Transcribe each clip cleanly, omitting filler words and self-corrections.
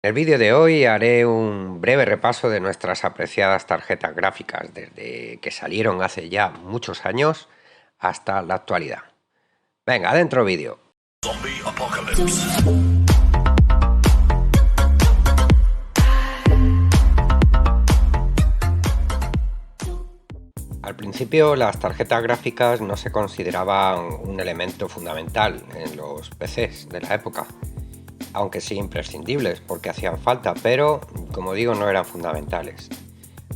En el vídeo de hoy haré un breve repaso de nuestras apreciadas tarjetas gráficas desde que salieron hace ya muchos años hasta la actualidad. Venga, adentro vídeo. Zombie Apocalypse. Al principio las tarjetas gráficas no se consideraban un elemento fundamental en los PCs de la época, aunque sí imprescindibles porque hacían falta, pero como digo no eran fundamentales,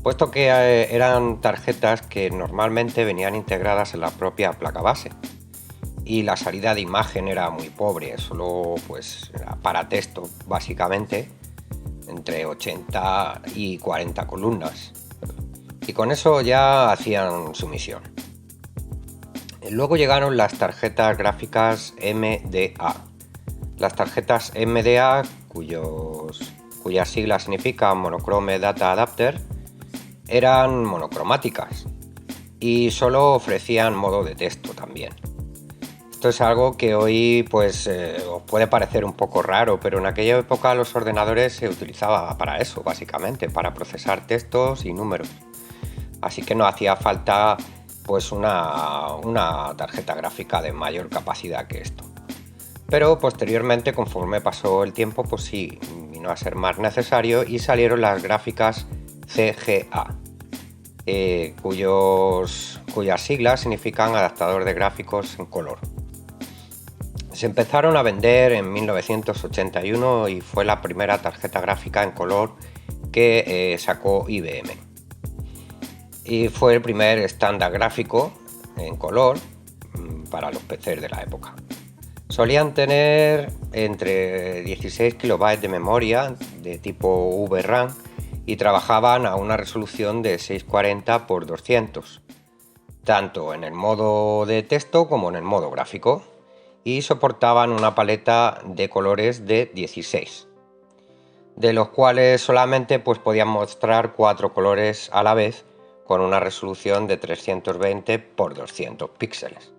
puesto que eran tarjetas que normalmente venían integradas en la propia placa base y la salida de imagen era muy pobre, solo era para texto básicamente, entre 80 y 40 columnas, y con eso ya hacían su misión. Luego llegaron las tarjetas gráficas MDA. Las tarjetas MDA, cuyas siglas significan Monochrome Data Adapter, eran monocromáticas y solo ofrecían modo de texto también. Esto es algo que hoy os puede parecer un poco raro, pero en aquella época los ordenadores se utilizaba para eso, básicamente, para procesar textos y números. Así que no hacía falta una tarjeta gráfica de mayor capacidad que esto. Pero posteriormente, conforme pasó el tiempo, sí vino a ser más necesario y salieron las gráficas CGA, cuyas siglas significan adaptador de gráficos en color. Se empezaron a vender en 1981 y fue la primera tarjeta gráfica en color que sacó IBM. Y fue el primer estándar gráfico en color para los PCs de la época. Solían tener entre 16 KB de memoria de tipo VRAM y trabajaban a una resolución de 640 x 200, tanto en el modo de texto como en el modo gráfico, y soportaban una paleta de colores de 16, de los cuales solamente podían mostrar 4 colores a la vez, con una resolución de 320 x 200 píxeles.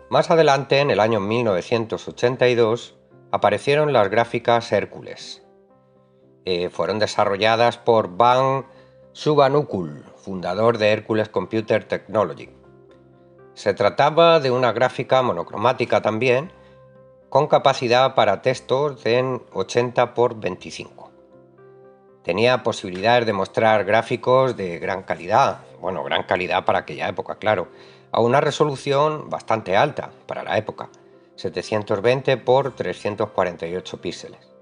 Más adelante, en el año 1982, aparecieron las gráficas Hércules. Fueron desarrolladas por Van Subhanukul, fundador de Hercules Computer Technology. Se trataba de una gráfica monocromática también, con capacidad para textos en 80 x 25. Tenía posibilidades de mostrar gráficos de gran calidad, gran calidad para aquella época, claro, a una resolución bastante alta para la época, 720 x 348 píxeles.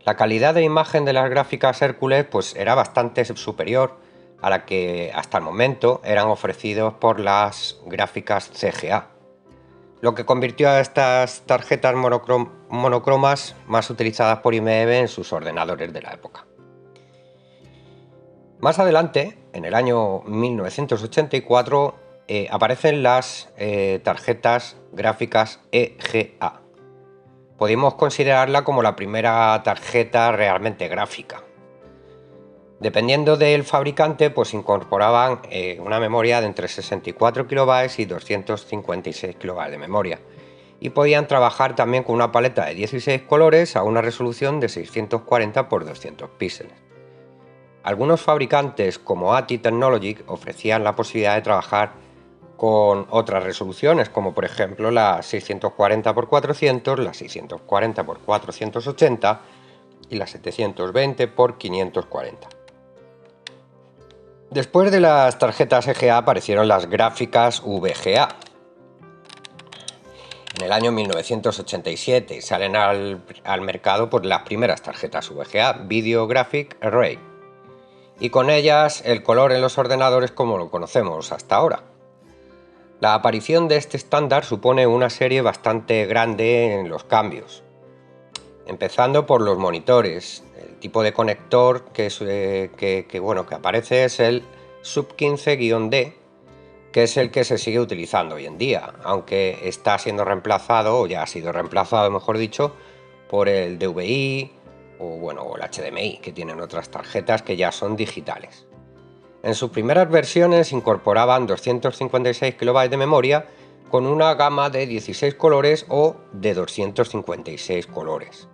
La calidad de imagen de las gráficas Hércules era bastante superior a la que hasta el momento eran ofrecidos por las gráficas CGA, lo que convirtió a estas tarjetas monocromas más utilizadas por IBM en sus ordenadores de la época. Más adelante, en el año 1984, aparecen las tarjetas gráficas EGA. Podemos considerarla como la primera tarjeta realmente gráfica. Dependiendo del fabricante, incorporaban una memoria de entre 64 KB y 256 KB de memoria, y podían trabajar también con una paleta de 16 colores a una resolución de 640 x 200 píxeles. Algunos fabricantes como ATI Technology ofrecían la posibilidad de trabajar con otras resoluciones, como por ejemplo la 640 x 400, la 640 x 480 y la 720 x 540. Después de las tarjetas EGA aparecieron las gráficas VGA. En el año 1987 salen al mercado las primeras tarjetas VGA, Video Graphic Array, y con ellas el color en los ordenadores como lo conocemos hasta ahora. La aparición de este estándar supone una serie bastante grande en los cambios, empezando por los monitores. El tipo de conector que aparece es el Sub15-D, que es el que se sigue utilizando hoy en día, aunque está siendo reemplazado, o ya ha sido reemplazado, mejor dicho, por el DVI o el HDMI, que tienen otras tarjetas que ya son digitales. En sus primeras versiones incorporaban 256 KB de memoria con una gama de 16 colores o de 256 colores.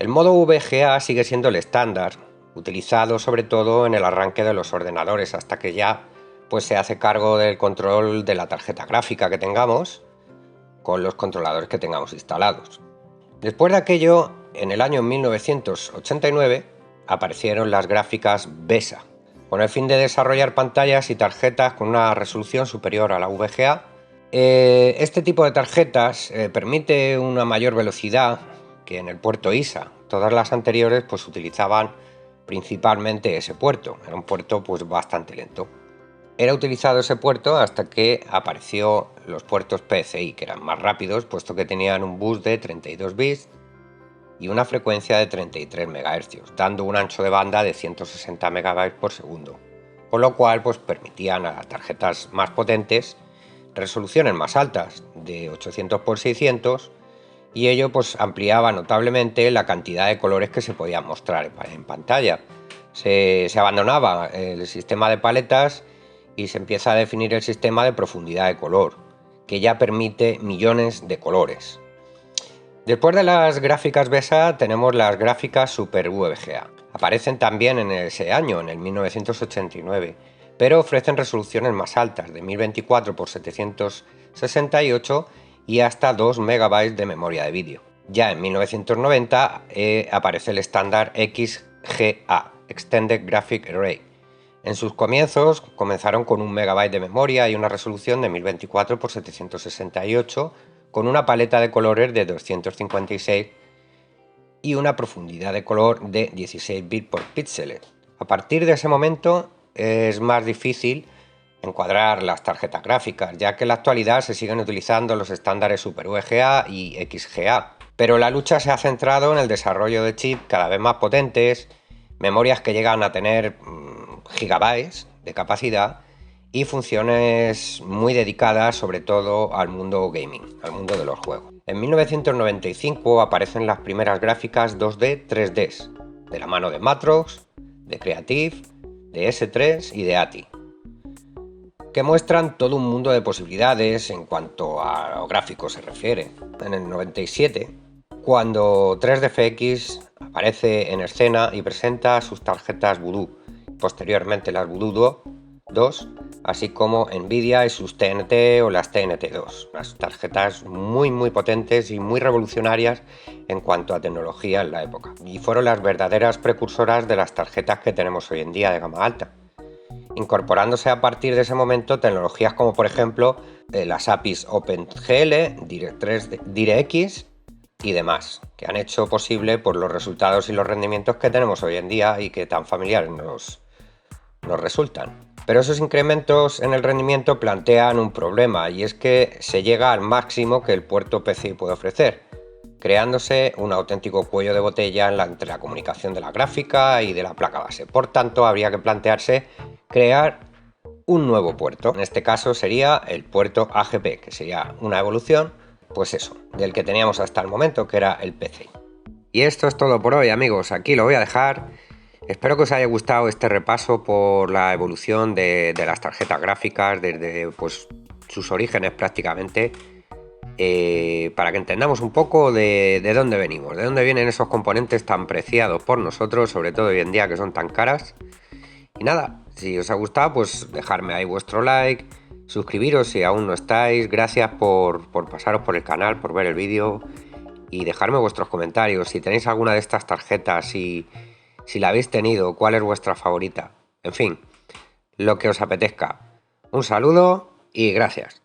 El modo VGA sigue siendo el estándar, utilizado sobre todo en el arranque de los ordenadores, hasta que ya pues, se hace cargo del control de la tarjeta gráfica que tengamos con los controladores que tengamos instalados. Después de aquello, en el año 1989 aparecieron las gráficas VESA, con el fin de desarrollar pantallas y tarjetas con una resolución superior a la VGA. Este tipo de tarjetas permite una mayor velocidad que en el puerto ISA. Todas las anteriores pues utilizaban principalmente ese puerto, era un puerto pues bastante lento. Era utilizado ese puerto hasta que apareció los puertos PCI, que eran más rápidos, puesto que tenían un bus de 32 bits y una frecuencia de 33 MHz, dando un ancho de banda de 160 MB por segundo, con lo cual pues permitían a tarjetas más potentes resoluciones más altas, de 800 x 600, y ello pues ampliaba notablemente la cantidad de colores que se podían mostrar en pantalla. Se abandonaba el sistema de paletas y se empieza a definir el sistema de profundidad de color, que ya permite millones de colores. Después de las gráficas VESA tenemos las gráficas Super VGA. Aparecen también en ese año, en el 1989, pero ofrecen resoluciones más altas, de 1024 x 768 y hasta 2 MB de memoria de vídeo. Ya en 1990 aparece el estándar XGA, Extended Graphic Array. En sus comienzos comenzaron con 1 MB de memoria y una resolución de 1024 x 768 con una paleta de colores de 256 y una profundidad de color de 16 bits por píxeles. A partir de ese momento es más difícil encuadrar las tarjetas gráficas, ya que en la actualidad se siguen utilizando los estándares Super VGA y XGA, pero la lucha se ha centrado en el desarrollo de chips cada vez más potentes, memorias que llegan a tener gigabytes de capacidad y funciones muy dedicadas sobre todo al mundo gaming, al mundo de los juegos. En 1995 aparecen las primeras gráficas 2D, 3D, de la mano de Matrox, de Creative, de S3 y de ATI, que muestran todo un mundo de posibilidades en cuanto a los gráficos se refiere. En el 97, cuando 3DFX aparece en escena y presenta sus tarjetas Voodoo, posteriormente las Voodoo 2, así como Nvidia y sus TNT o las TNT2, unas tarjetas muy potentes y muy revolucionarias en cuanto a tecnología en la época, y fueron las verdaderas precursoras de las tarjetas que tenemos hoy en día de gama alta, incorporándose a partir de ese momento tecnologías como por ejemplo las APIs OpenGL, DirectX y demás, que han hecho posible por los resultados y los rendimientos que tenemos hoy en día y que tan familiares nos resultan. Pero esos incrementos en el rendimiento plantean un problema, y es que se llega al máximo que el puerto PCI puede ofrecer, creándose un auténtico cuello de botella entre la comunicación de la gráfica y de la placa base. Por tanto, habría que plantearse crear un nuevo puerto. En este caso sería el puerto AGP, que sería una evolución, pues eso, del que teníamos hasta el momento, que era el PCI. Y esto es todo por hoy, amigos. Aquí lo voy a dejar. Espero que os haya gustado este repaso por la evolución de las tarjetas gráficas desde pues, sus orígenes prácticamente, para que entendamos un poco de dónde venimos, de dónde vienen esos componentes tan preciados por nosotros, sobre todo hoy en día que son tan caras. Y nada, si os ha gustado, pues dejadme ahí vuestro like, suscribiros si aún no estáis, gracias por pasaros por el canal, por ver el vídeo, y dejarme vuestros comentarios si tenéis alguna de estas tarjetas, si la habéis tenido, cuál es vuestra favorita, en fin, lo que os apetezca. Un saludo y gracias.